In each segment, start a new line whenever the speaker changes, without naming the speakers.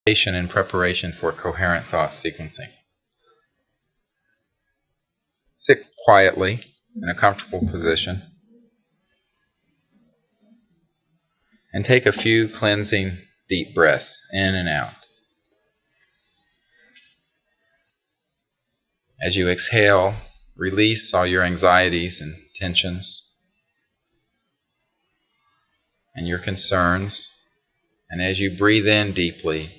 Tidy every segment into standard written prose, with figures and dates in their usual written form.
In preparation for coherent thought sequencing. Sit quietly in a comfortable position and take a few cleansing deep breaths in and out. As you exhale, release all your anxieties and tensions and your concerns. And as you breathe in deeply,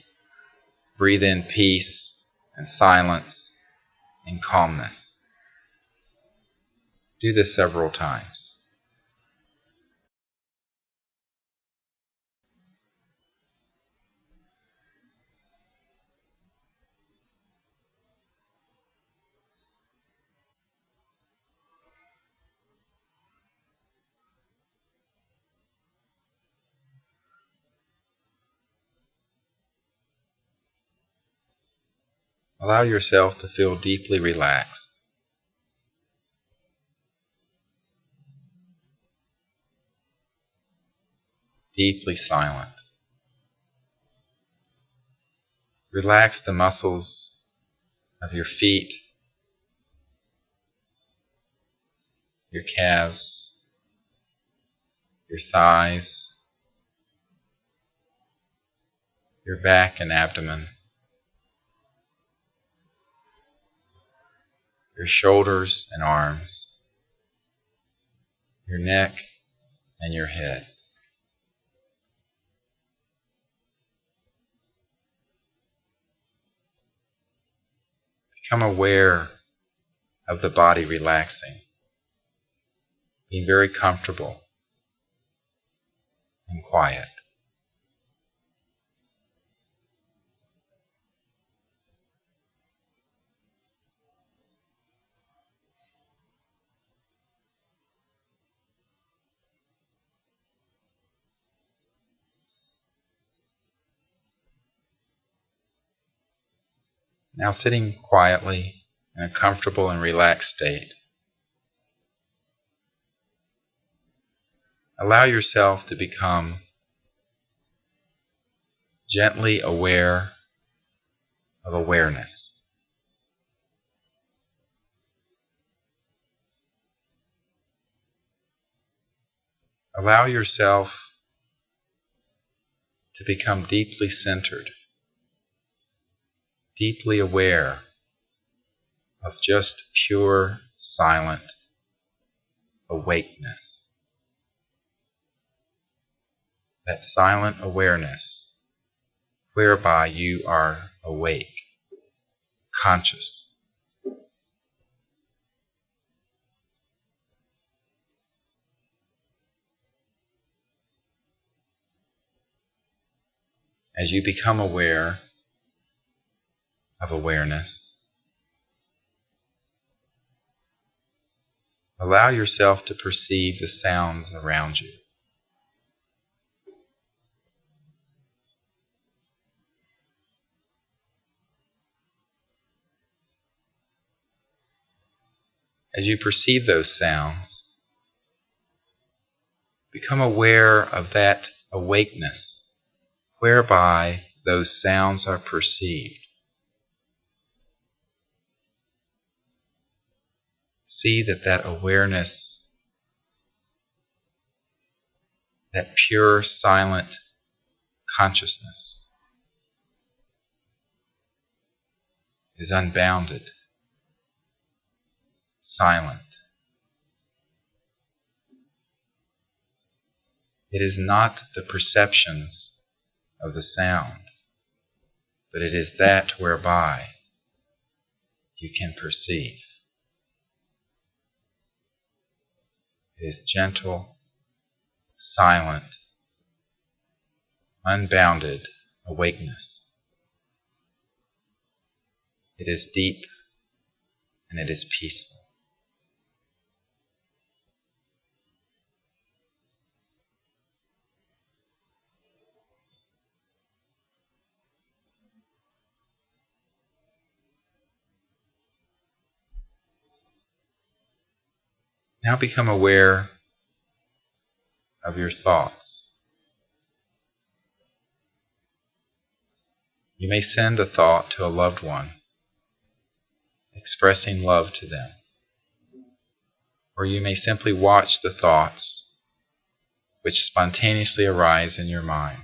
breathe in peace and silence and calmness. Do this several times. Allow yourself to feel deeply relaxed. Deeply silent. Relax the muscles of your feet, your calves, your thighs, your back and abdomen, your shoulders and arms, your neck and your head. Become aware of the body relaxing, being very comfortable and quiet. Now sitting quietly in a comfortable and relaxed state, allow yourself to become gently aware of awareness. Allow yourself to become deeply centered, deeply aware of just pure, silent awakeness. That silent awareness whereby you are awake, conscious. As you become aware of awareness, allow yourself to perceive the sounds around you. As you perceive those sounds, become aware of that awakeness whereby those sounds are perceived. See that awareness, that pure, silent consciousness is unbounded, silent. It is not the perceptions of the sound, but it is that whereby you can perceive. It is gentle, silent, unbounded awakeness. It is deep and it is peaceful. Now become aware of your thoughts. You may send a thought to a loved one, expressing love to them. Or you may simply watch the thoughts which spontaneously arise in your mind.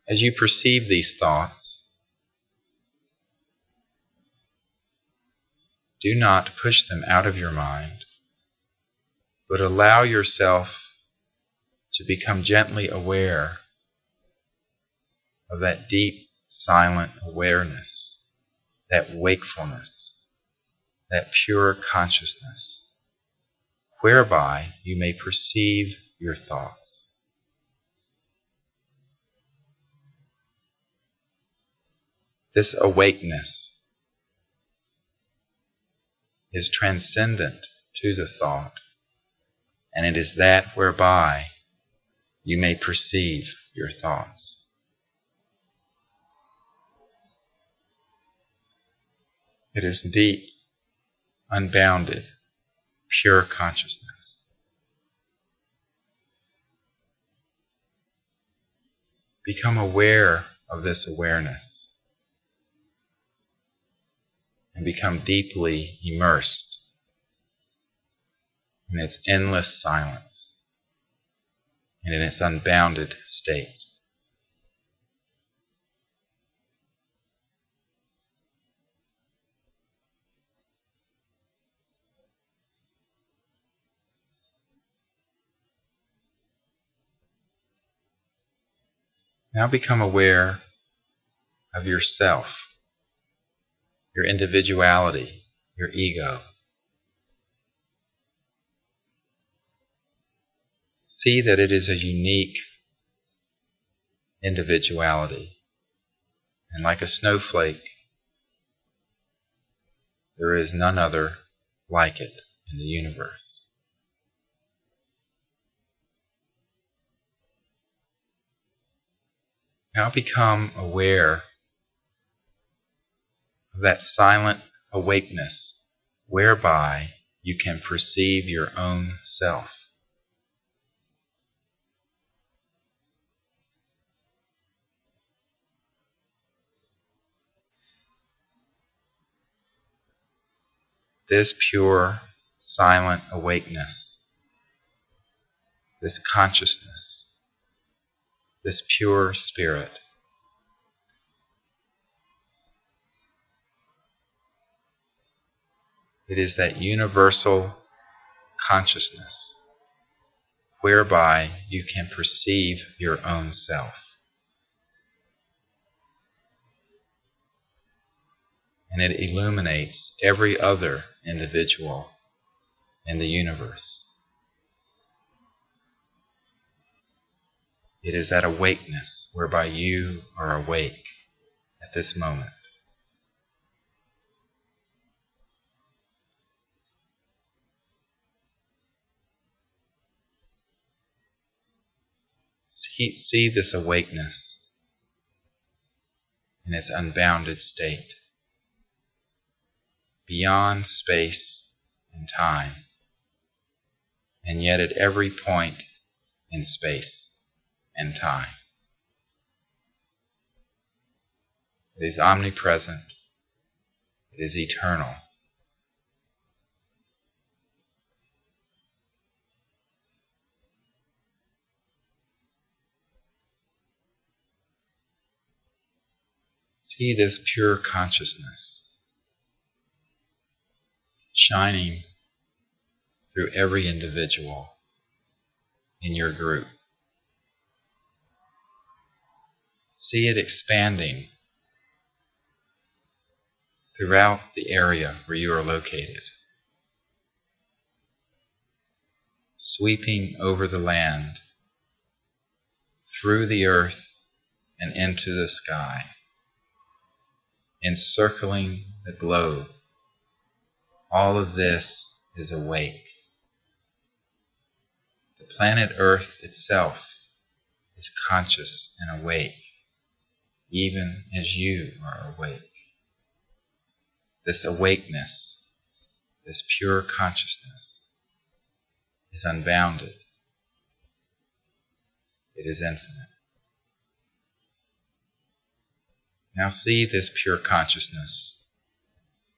As you perceive these thoughts, do not push them out of your mind, but allow yourself to become gently aware of that deep, silent awareness, that wakefulness, that pure consciousness, whereby you may perceive your thoughts. This awakeness is transcendent to the thought, and it is that whereby you may perceive your thoughts. It is deep, unbounded, pure consciousness. Become aware of this awareness and become deeply immersed in its endless silence and in its unbounded state. Now become aware of yourself, your individuality, your ego. See that it is a unique individuality, and like a snowflake, there is none other like it in the universe. Now become aware of that silent awakeness whereby you can perceive your own self. This pure, silent awakeness, this consciousness, this pure spirit, it is that universal consciousness whereby you can perceive your own self. And it illuminates every other individual in the universe. It is that awakeness whereby you are awake at this moment. See this awakeness in its unbounded state, beyond space and time, and yet at every point in space and time. It is omnipresent. It is eternal. See this pure consciousness shining through every individual in your group. See it expanding throughout the area where you are located, sweeping over the land, through the earth and into the sky, encircling the globe. All of this is awake. The planet Earth itself is conscious and awake, even as you are awake. This awakeness, this pure consciousness, is unbounded. It is infinite. Now see this pure consciousness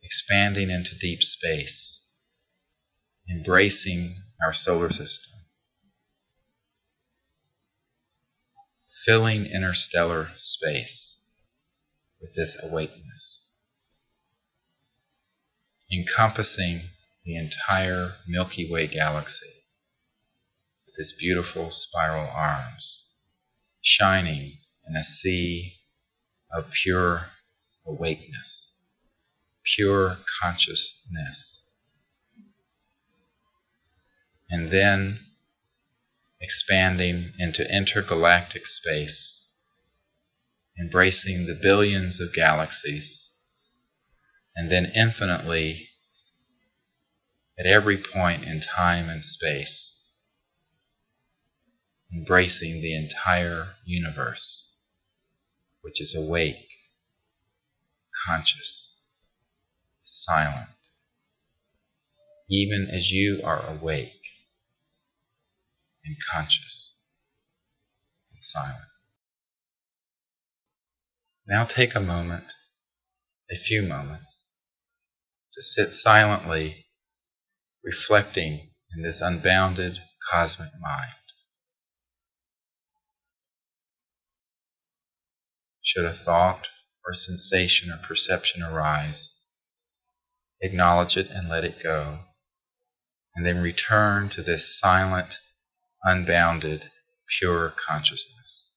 expanding into deep space, embracing our solar system, filling interstellar space with this awakeness, encompassing the entire Milky Way galaxy with its beautiful spiral arms, shining in a sea of pure awakeness, pure consciousness. And then expanding into intergalactic space, embracing the billions of galaxies, and then infinitely at every point in time and space, embracing the entire universe, which is awake, conscious, silent, even as you are awake and conscious and silent. Now take a moment, a few moments, to sit silently reflecting in this unbounded cosmic mind. Should a thought or sensation or perception arise, acknowledge it and let it go, and then return to this silent, unbounded, pure consciousness.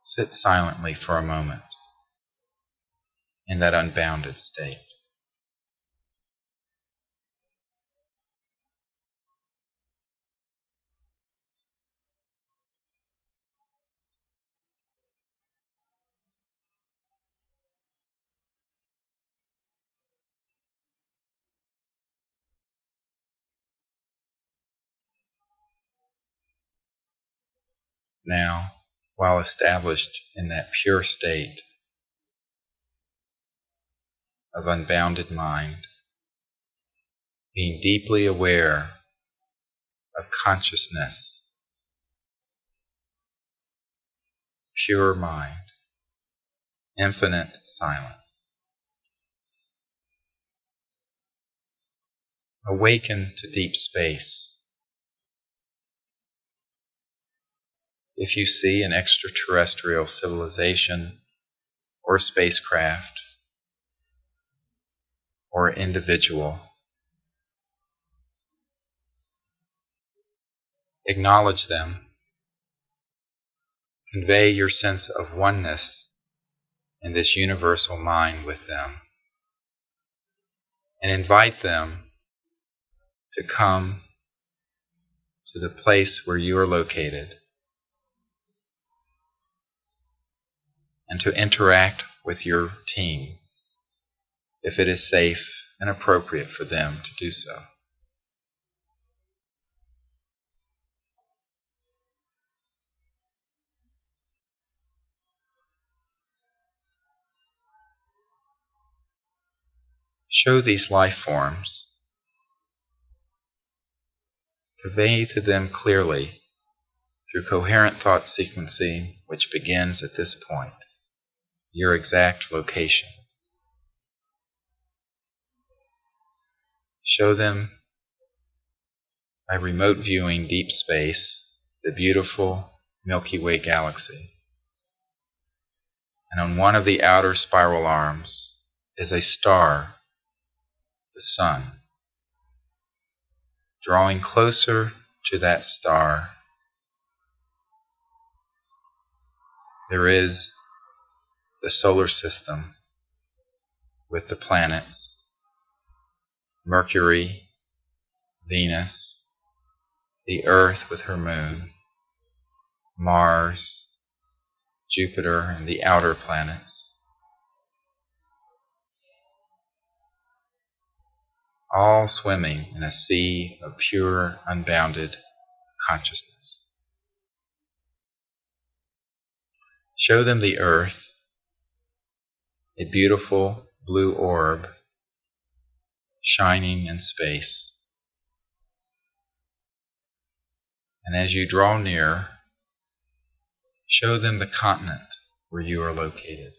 Sit silently for a moment in that unbounded state. Now, while established in that pure state of unbounded mind, being deeply aware of consciousness, pure mind, infinite silence. Awaken to deep space. If you see an extraterrestrial civilization or spacecraft or individual, acknowledge them. Convey your sense of oneness in this universal mind with them, and invite them to come to the place where you are located and to interact with your team if it is safe and appropriate for them to do so. Show these life forms, convey to them clearly through coherent thought sequencing which begins at this point, your exact location. Show them by remote viewing deep space, the beautiful Milky Way galaxy. And on one of the outer spiral arms is a star, the sun. Drawing closer to that star, there is the solar system with the planets, Mercury, Venus, the Earth with her moon, Mars, Jupiter, and the outer planets. all swimming in a sea of pure, unbounded consciousness. Show them the earth, a beautiful blue orb shining in space. And as you draw near, show them the continent where you are located.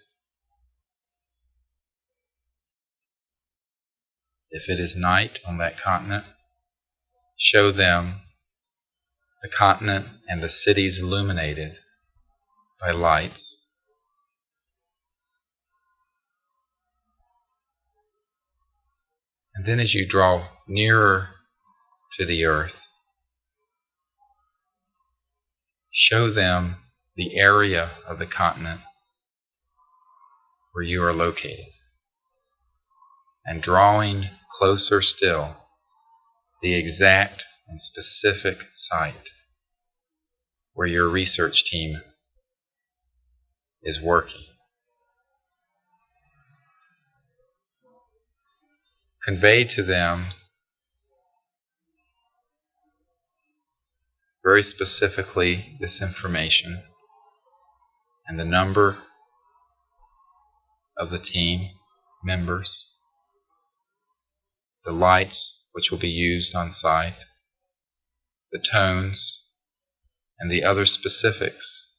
If it is night on that continent, show them the continent and the cities illuminated by lights. And then as you draw nearer to the earth, show them the area of the continent where you are located. And drawing closer still, the exact and specific site where your research team is working. Convey to them very specifically this information and the number of the team members, the lights which will be used on site, the tones, and the other specifics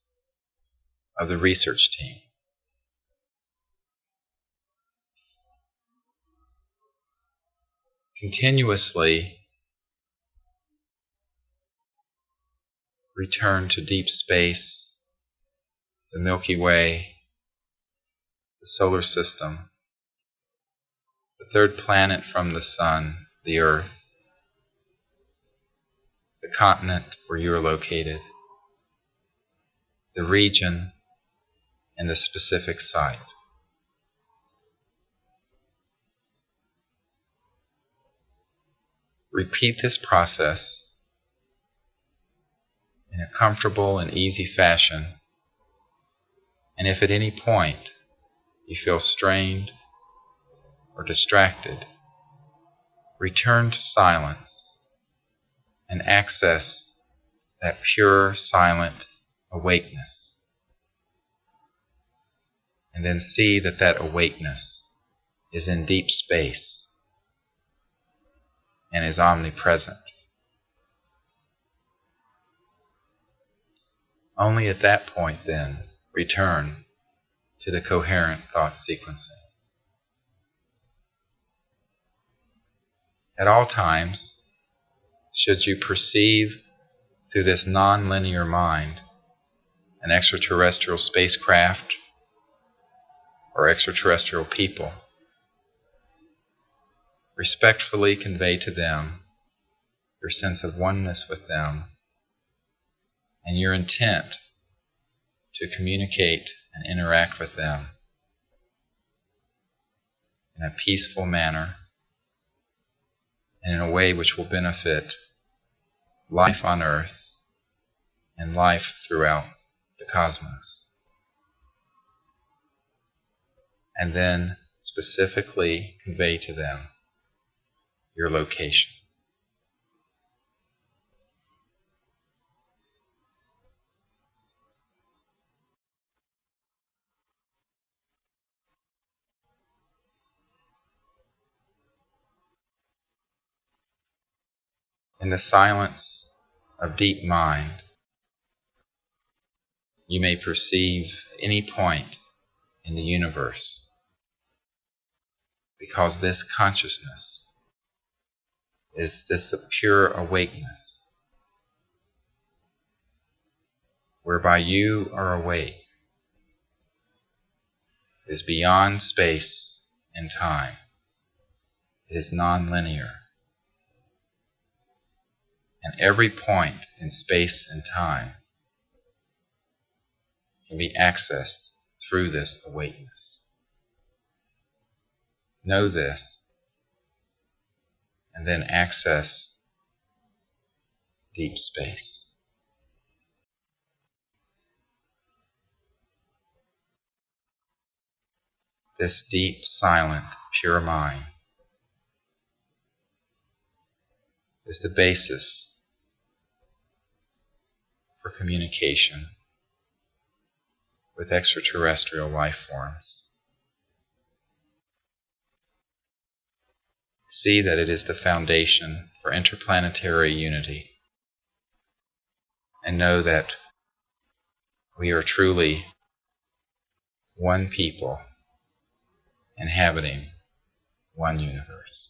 of the research team. Continuously return to deep space, the Milky Way, the solar system, the third planet from the sun, the Earth, the continent where you are located, the region, and the specific site. Repeat this process in a comfortable and easy fashion, and if at any point you feel strained or distracted, return to silence and access that pure, silent awakeness. And then see that that awakeness is in deep space and is omnipresent. Only at that point, then, return to the coherent thought sequencing. At all times, should you perceive through this non-linear mind an extraterrestrial spacecraft or extraterrestrial people, respectfully convey to them your sense of oneness with them and your intent to communicate and interact with them in a peaceful manner and in a way which will benefit life on Earth and life throughout the cosmos. And then specifically convey to them your location. In the silence of deep mind, you may perceive any point in the universe, because this consciousness is this pure awakeness, whereby you are awake, is beyond space and time. It is non-linear. And every point in space and time can be accessed through this awakeness. Know this, and then access deep space. This deep, silent, pure mind is the basis for communication with extraterrestrial life forms. See that it is the foundation for interplanetary unity, and know that we are truly one people inhabiting one universe.